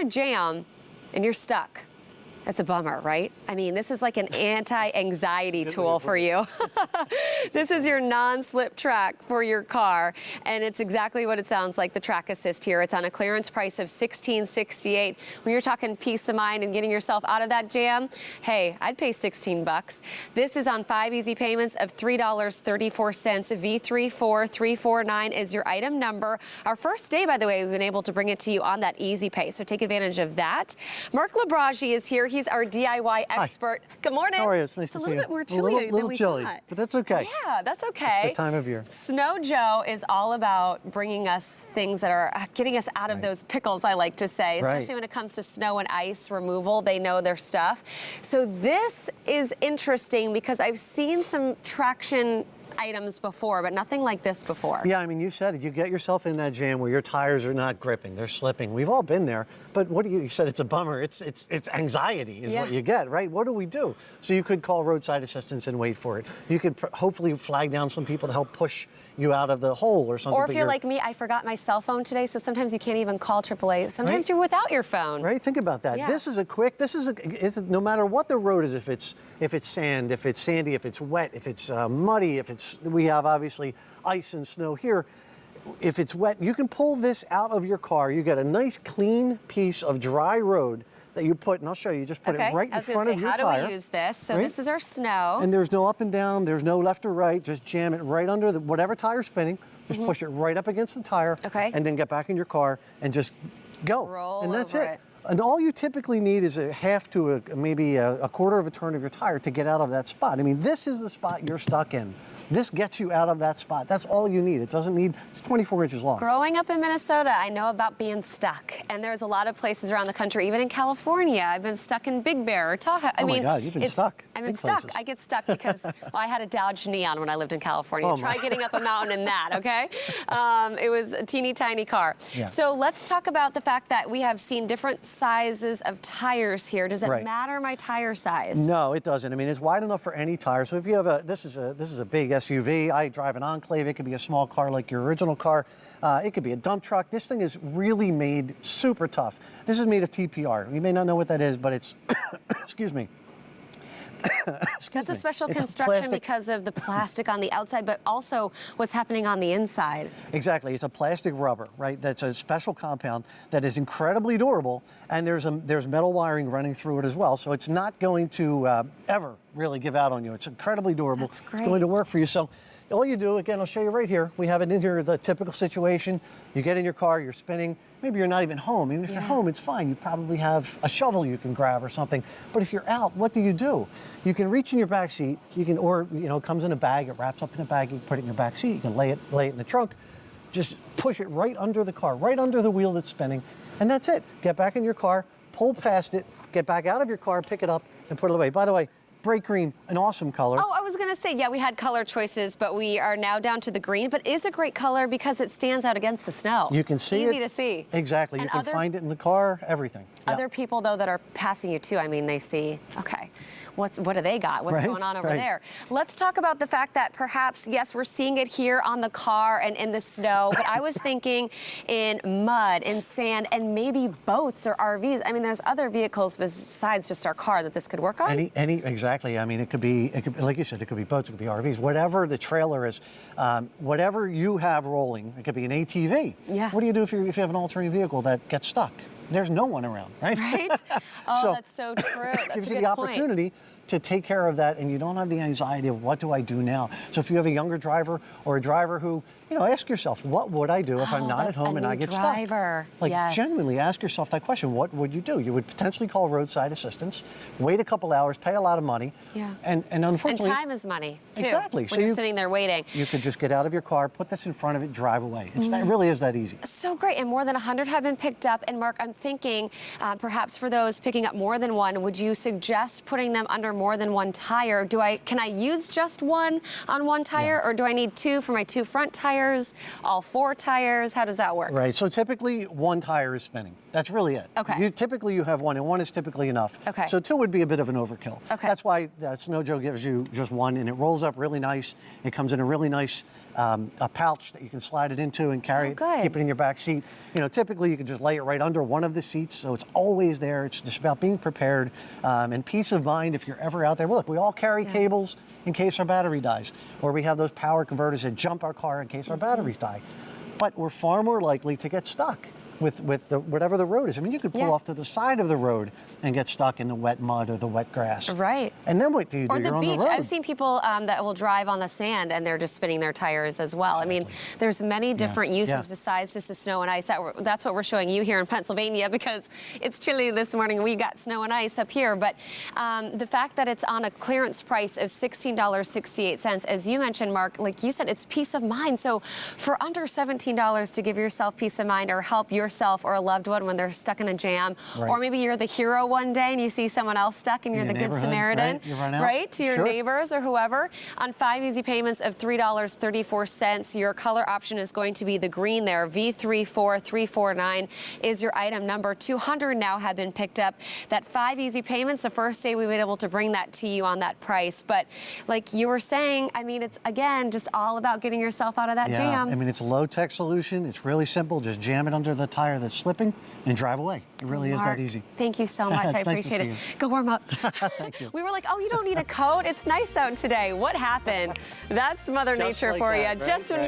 a jam and you're stuck. That's a bummer, right? I mean, this is like an anti-anxiety tool for you. This is your non-slip track for your car, and it's exactly what it sounds like, the track assist here. It's on a clearance price of $16.68. When you're talking peace of mind and getting yourself out of that jam, hey, I'd pay 16 bucks. This is on 5 easy payments of $3.34. V34349 is your item number. Our first day, by the way, we've been able to bring it to you on that easy pay, so take advantage of that. Mark Labragi is here. He's our DIY expert. Hi. Good morning. How are you? It's nice to see you. It's a little bit more chilly than we chilly, thought. But that's okay. Yeah, that's okay. It's the time of year. Snow Joe is all about bringing us things that are getting us out of those pickles, I like to say, especially when it comes to snow and ice removal. They know their stuff. So this is interesting because I've seen some traction items before, but nothing like this before. Yeah, I mean, you said it. You get yourself in that jam where your tires are not gripping, they're slipping. We've all been there. But what do you said it's a bummer. It's anxiety is what you get, right? What do we do? So you could call roadside assistance and wait for it. You could hopefully flag down some people to help push you out of the hole or something. Or if you're like me, I forgot my cell phone today, so sometimes you can't even call AAA. Sometimes you're without your phone. Right? Think about that. Yeah. This is a quick, no matter what the road is, if it's sand, if it's sandy, if it's wet, if it's muddy, we have obviously ice and snow here. If it's wet, you can pull this out of your car. You get a nice clean piece of dry road that you put, and I'll show you, just put it right in front of your tire. How do we use this? So this is our snow. And there's no up and down, there's no left or right, just jam it right under whatever tire's spinning, just push it right up against the tire, and then get back in your car and just go. Roll and that's over it. And all you typically need is a half to maybe a quarter of a turn of your tire to get out of that spot. I mean, this is the spot you're stuck in. This gets you out of that spot. That's all you need. It doesn't need, it's 24 inches long. Growing up in Minnesota, I know about being stuck. And there's a lot of places around the country, even in California. I've been stuck in Big Bear or Tahoe. Oh my God, you've been stuck. I've been stuck. Places. I get stuck because I had a Dodge Neon when I lived in California. Try getting up a mountain in that, okay? It was a teeny tiny car. Yeah. So let's talk about the fact that we have seen different sizes of tires here. Does it matter my tire size? No, it doesn't. I mean, it's wide enough for any tire. So if you have this is a big SUV. I drive an Enclave. It could be a small car like your original car. It could be a dump truck. This thing is really made super tough. This is made of TPR. You may not know what that is, but it's, excuse me. That's a special construction because of the plastic on the outside, but also what's happening on the inside. Exactly. It's a plastic rubber, right? That's a special compound that is incredibly durable, and there's metal wiring running through it as well, so it's not going to ever really give out on you. It's incredibly durable. That's great. It's going to work for you. So all you do, again, I'll show you right here. We have it in here, the typical situation. You get in your car, you're spinning. Maybe you're not even home. Even if you're home, it's fine. You probably have a shovel you can grab or something. But if you're out, what do? You can reach in your back seat. You can, or it comes in a bag. It wraps up in a bag. You can put it in your back seat. You can lay it in the trunk. Just push it right under the car, right under the wheel that's spinning, and that's it. Get back in your car, pull past it, get back out of your car, pick it up, and put it away. By the way, bright green, an awesome color. Oh, I was going to say, yeah, we had color choices, but we are now down to the green. But is a great color because it stands out against the snow. You can see it. Easy to see. Exactly. You can find it in the car, everything. Other people, though, that are passing you, too, I mean, they see, okay, what do they got? What's going on over there? Let's talk about the fact that perhaps, yes, we're seeing it here on the car and in the snow, but I was thinking in mud, in sand, and maybe boats or RVs. I mean, there's other vehicles besides just our car that this could work on. Exactly. I mean, it could be, like you said, it could be boats, it could be RVs, whatever the trailer is, whatever you have rolling. It could be an ATV. Yeah. What do you do if you have an all-terrain vehicle that gets stuck? There's no one around, right? Right? Oh, so, that's so true. That's gives you the opportunity to take care of that, and you don't have the anxiety of what do I do now. So if you have a younger driver or a driver who, ask yourself, what would I do if I'm not at home and I get stuck? Like, genuinely ask yourself that question. What would you do? You would potentially call roadside assistance, wait a couple hours, pay a lot of money, and unfortunately... And time is money, too. Exactly. When you're sitting there waiting. You could just get out of your car, put this in front of it, drive away. It really is that easy. So great, and more than 100 have been picked up. And Mark, I'm thinking, perhaps for those picking up more than one, would you suggest putting them under more than one tire? Can I use just one on one tire, or do I need two for my two front tires, all four tires? How does that work? Right, so typically one tire is spinning. That's really it. Okay. Typically you have one, and one is typically enough. Okay. So 2 would be a bit of an overkill. Okay. That's why Snow Joe gives you just one, and it rolls up really nice. It comes in a really nice a pouch that you can slide it into and carry it, good. keep it in your back seat. You know, typically you can just lay it right under one of the seats, so it's always there. It's just about being prepared and peace of mind if you're ever out there. Well, look, we all carry cables in case our battery dies, or we have those power converters that jump our car in case our batteries die. But we're far more likely to get stuck with whatever the road is. I mean, you could pull off to the side of the road and get stuck in the wet mud or the wet grass. Right. And then what do you do? Or the You're beach. on the road. I've seen people that will drive on the sand and they're just spinning their tires as well. Exactly. I mean, there's many different uses Yeah. besides just the snow and ice. That's what we're showing you here in Pennsylvania because it's chilly this morning. We got snow and ice up here. But the fact that it's on a clearance price of $16.68, as you mentioned, Mark, like you said, it's peace of mind. So for under $17 to give yourself peace of mind or help yourself or a loved one when they're stuck in a jam, Right. or maybe you're the hero one day and you see someone else stuck and you're In the your good neighborhood, Samaritan, right? You run out. right? To your Sure. neighbors or whoever, on 5 easy payments of $3.34. Your color option is going to be the green there. V34349 is your item number. 200 now have been picked up. That 5 easy payments, the first day we've been able to bring that to you on that price. But like you were saying, I mean, it's again just all about getting yourself out of that jam. I mean, it's a low-tech solution. It's really simple. Just jam it under the tire that's slipping and drive away. It really is Mark, that easy. thank you so much. It's I nice to appreciate see it. you. Go warm up. Thank you. We were like, oh, you don't need a coat. It's nice out today. What happened? That's Mother Just Nature like for that, you. right? Just when